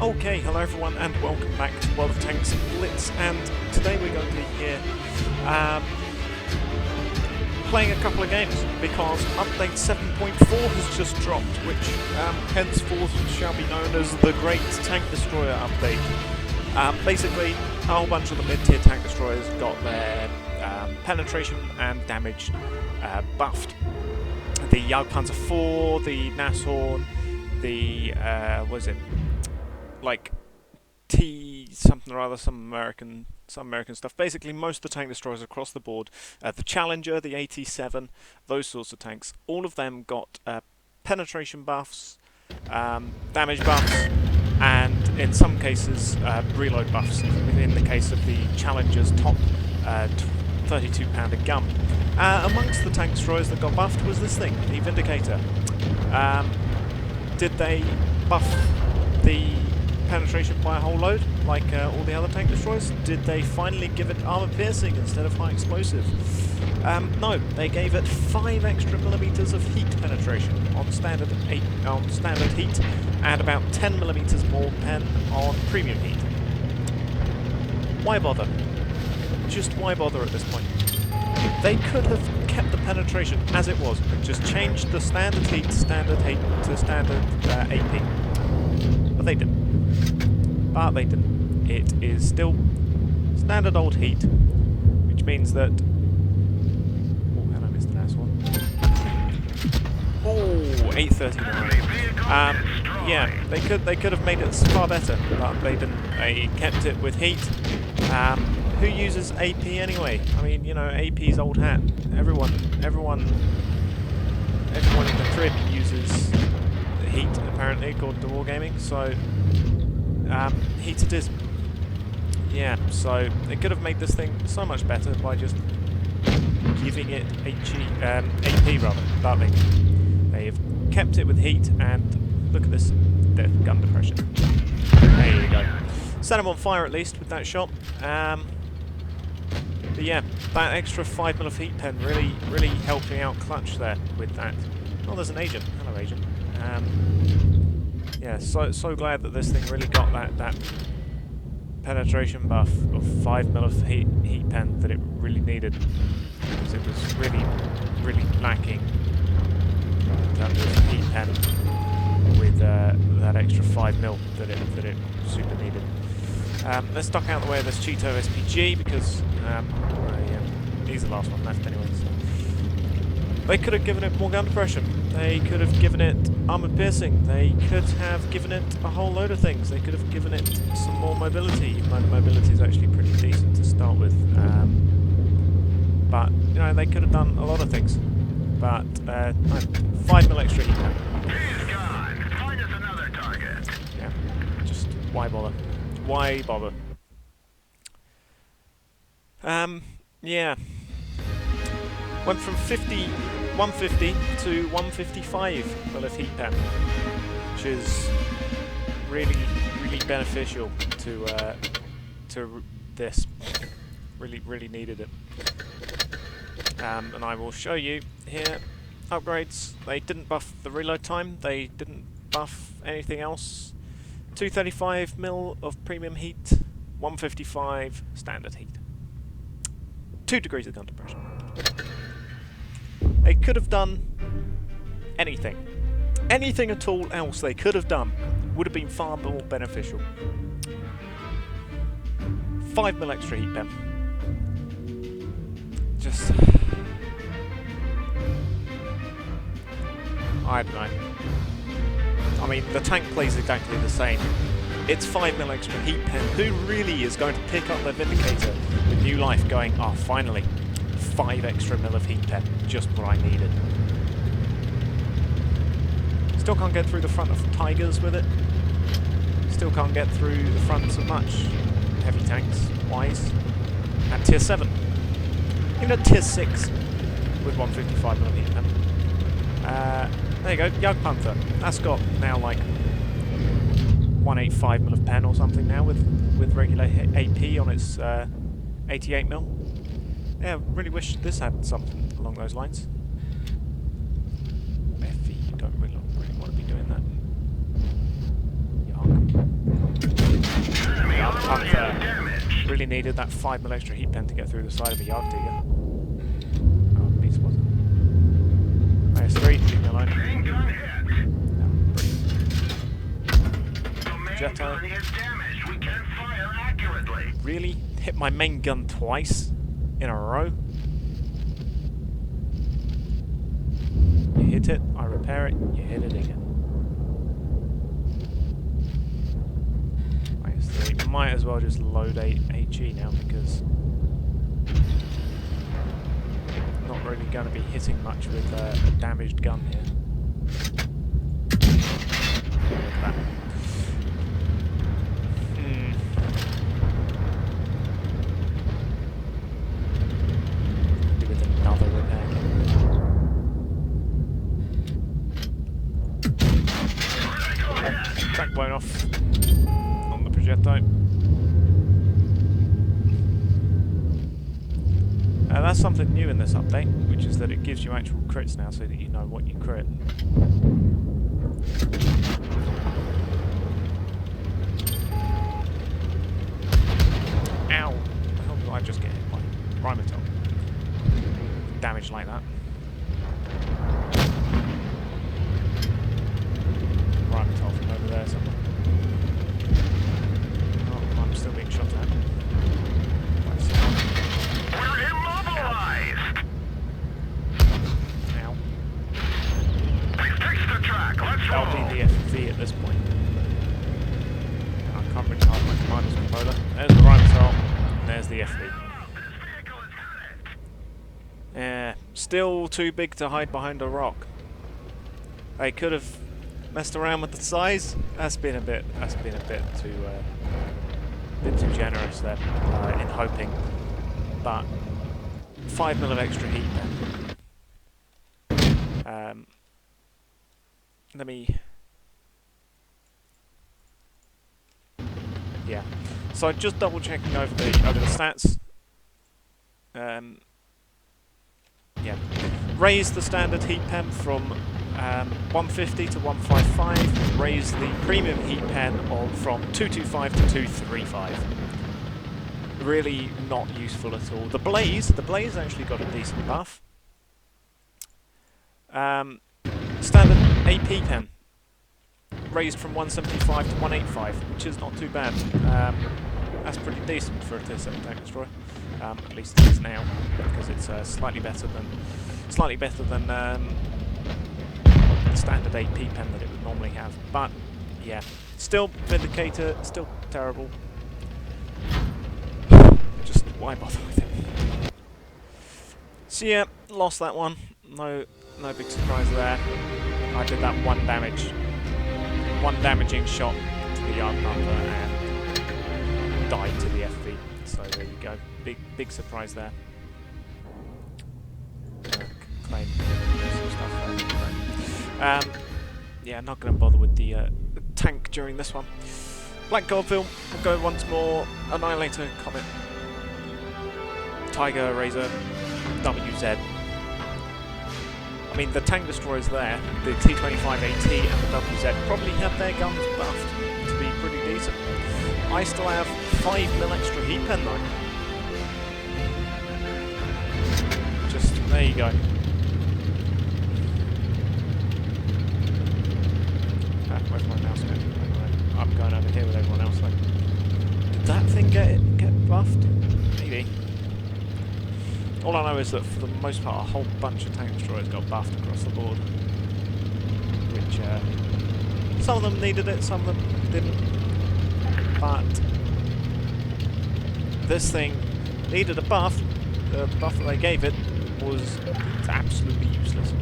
Okay, hello everyone and welcome back to World of Tanks Blitz, and today we're going to be here playing a couple of games because update 7.4 has just dropped, which henceforth shall be known as the Great Tank Destroyer update. Basically, a whole bunch of the mid-tier tank destroyers got their penetration and damage buffed. The Jagdpanzer 4, the Nashorn, the like T something or other, some American stuff. Basically, most of the tank destroyers across the board, the Challenger, the AT-7, those sorts of tanks, all of them got penetration buffs, damage buffs, and in some cases reload buffs. In the case of the Challenger's top 32-pounder gun. Amongst the tank destroyers that got buffed was this thing, the Vindicator. Did they buff the penetration by a whole load, like all the other tank destroyers? Did they finally give it armour piercing instead of high explosive? No, they gave it 5 extra millimeters of heat penetration on standard heat, and about 10 millimeters more pen on premium heat. Why bother? Just why bother at this point? They could have kept the penetration as it was, and just changed the standard heat to standard AP. But they didn't. It is still standard old heat, which means that... Oh, hello, Mr. Nashorn. Oh, 839. Yeah, they could have made it far better, but they didn't. They kept it with heat. Who uses AP anyway? I mean, you know, AP's old hat. Everyone in the crib uses heat, apparently, according to Wargaming. So, heat it is. Yeah, so they could have made this thing so much better by just giving it AP rather. But they've kept it with heat, and look at this gun depression. There you go. Set him on fire at least with that shot. But yeah, that extra 5mm of heat pen really helped me out clutch there with that. Oh, there's an agent. Hello, agent. Yeah, so glad that this thing really got that penetration buff of 5mm of heat pen that it really needed, because it was really lacking in terms of heat pen with that extra 5mm that it super needed. Let's duck out the way of this Cheeto SPG because he's the last one left anyway. So. They could have given it more gun depression. They could have given it armour piercing. They could have given it a whole load of things. They could have given it some more mobility. Mobility is actually pretty decent to start with. But you know, they could have done a lot of things. But 5mm extra heat pen. He's gone. Find us another target. Yeah, just why bother? Why bother? Yeah. Went from 150 to 155mm of heat pen, which is really beneficial to this. Really needed it. And I will show you here upgrades. They didn't buff the reload time. They didn't buff anything else. 235mm of premium heat, 155 standard heat. 2 degrees of gun depression. They could have done anything. Anything at all else they could have done would have been far more beneficial. 5mm extra heat pen. Just... I don't know. I mean, the tank plays exactly the same. It's 5mm extra heat pen. Who really is going to pick up their Vindicator with new life going, oh, finally, 5 extra mil of heat pen, just what I needed. Still can't get through the front of Tigers with it. Still can't get through the fronts of much heavy tanks, wise. And tier 7. Even at tier 6 with 155mm heat pen. There you go, Jagdpanzer. That's got now like 185mm of pen or something now with regular AP on its 88mm. Yeah, really wish this had something along those lines. FE, you don't really want to be doing that. Yark. hunt there. Really needed that 5mm extra heat pen to get through the side of a Yard Digger. Oh, beat spotted. IS-3, leave me alone. Main gun hit. No, brilliant. The main Projectile. gun is damaged. We can't fire accurately. Really? Hit my main gun twice in a row? You hit it, I repair it, you hit it again. IS-3. Might as well just load a HE now because not really going to be hitting much with a damaged gun here. Look at that. With another repair kit. Track blown off on the projectile. That's something new in this update, which is that it gives you actual crits now so that you know what you crit. Ow! How did I just get hit by Rhinotail? Damage like that. Rhinotail from over there somewhere. Oh, I'm still being shot at. We're immobilized. Ow. We've fixed the track. Let's roll. That'll be the FV at this point. I can't really hide my commander's controller. There's the Rhinotail, and there's the FV. This vehicle is hit. Yeah, still too big to hide behind a rock. They could have messed around with the size. That's been a bit too generous there in hoping. But 5mm of extra heat then. Let me. Yeah. So just double checking over the stats. Yeah. Raise the standard heat pen from 150 to 155. Raise the premium heat pen from 225 to 235. Really not useful at all. The blaze actually got a decent buff. Standard AP pen raised from 175 to 185, which is not too bad. That's pretty decent for a tier 7 tank destroyer. At least it is now, because it's slightly better than standard AP pen that it would normally have. But yeah, still Vindicator, still terrible. Just why bother with it? So yeah, lost that one. No big surprise there. I did that one damaging shot to the yard number and died to the FV. So there you go. Big surprise there. Claim some stuff there. Yeah, not going to bother with the tank during this one. Black Goldfield, we'll go once more. Annihilator, Comet, Tiger, Razor, WZ. I mean, the tank destroyers there, the T-25AT and the WZ, probably have their guns buffed to be pretty decent. I still have 5mm extra heat pen though. Just, there you go. Where's my mouse going? I'm going over here with everyone else though. Did that thing get buffed? Maybe. All I know is that for the most part a whole bunch of tank destroyers got buffed across the board. Which, some of them needed it, some of them didn't. But this thing needed a buff. The buff that they gave it was absolutely useless.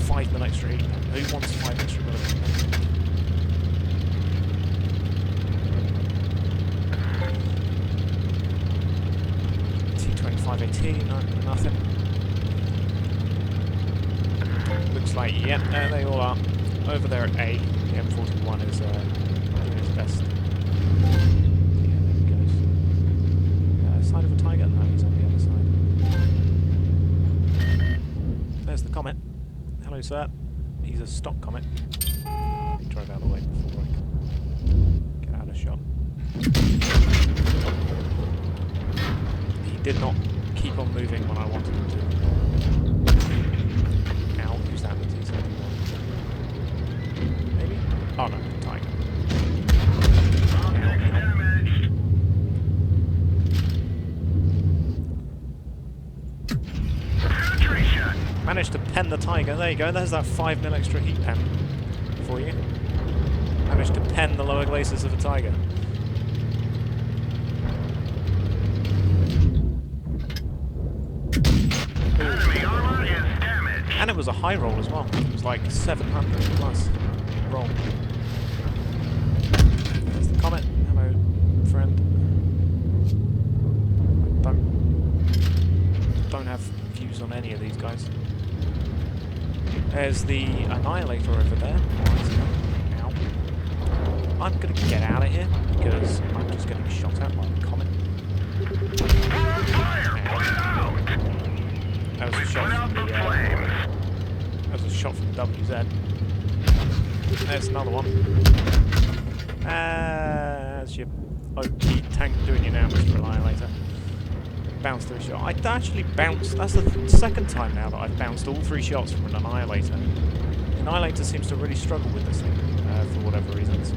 5mm extra heat. Who wants 5 extra mm? T-25AT, no, nothing. Looks like, yep, there they all are. Over there at A, the M41 is doing his best. Yeah, there he goes. Side of a Tiger? No, he's on the other side. There's the Comet. Hello, sir. He's a stock Comet. He drove out of the way before I could get out of shot. did not keep on moving when I wanted him to. Ow, who's that? Maybe? Oh no, tiger. Managed to pen the tiger. There you go. There's that 5 mil extra heat pen for you. Managed to pen the lower glacis of a tiger. Enemy armor is damaged. And it was a high roll as well. It was like 700 plus roll. There's the comet. Hello, friend. Don't have views on any of these guys. There's the Annihilator over there. Ow. I'm gonna get out of here because I'm just getting shot at by the comet. That was a shot from the that was a shot from WZ. There's another one. That's your OP tank doing you now, Mr. Annihilator. Bounced through a shot. I actually bounced. That's the second time now that I've bounced all 3 shots from an Annihilator. The Annihilator seems to really struggle with this thing for whatever reasons.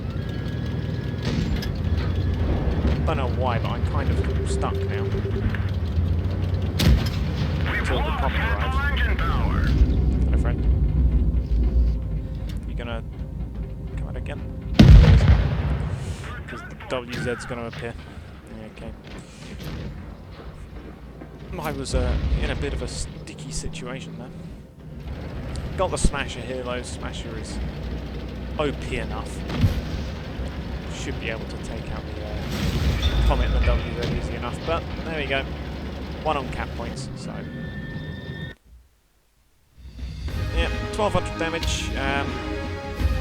Don't know why, but I'm kind of stuck now. Until the comet arrives. Hello, friend. You gonna come out again? Because the WZ's gonna appear. Yeah, okay. I was in a bit of a sticky situation there. Got the Smasher here though. Smasher is OP enough. Should be able to take out the Comet and the WZ easy enough. But there we go. 1 on cap points. So yeah, 1200 damage.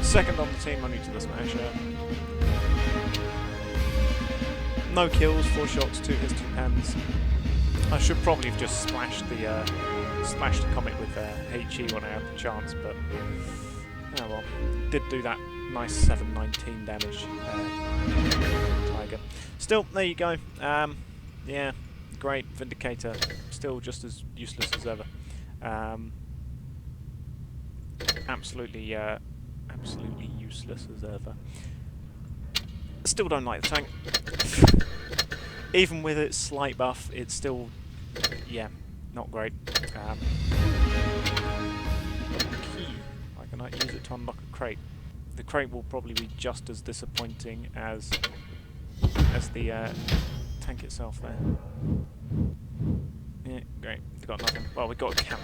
Second on the team, only to the Smasher. No kills, 4 shots, 2 hits, 2 pens. I should probably have just splashed the comet with HE when I had the chance, but oh well. Did do that nice 719 damage tiger. Still, there you go. Yeah, great Vindicator. Still just as useless as ever. Absolutely useless as ever. Still don't like the tank. Even with its slight buff, it's still, yeah, not great. Key. I can use it to unlock a crate. The crate will probably be just as disappointing as the tank itself there. Yeah, great. We've got nothing. Well, we've got a camo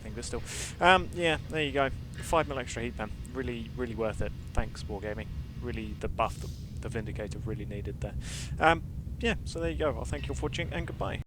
thing, but still. Yeah, there you go. 5 mil extra heat pen. Really, really worth it. Thanks, Wargaming. Really, the buff that the Vindicator really needed there. Yeah, so there you go. I'll thank you all for watching, and goodbye.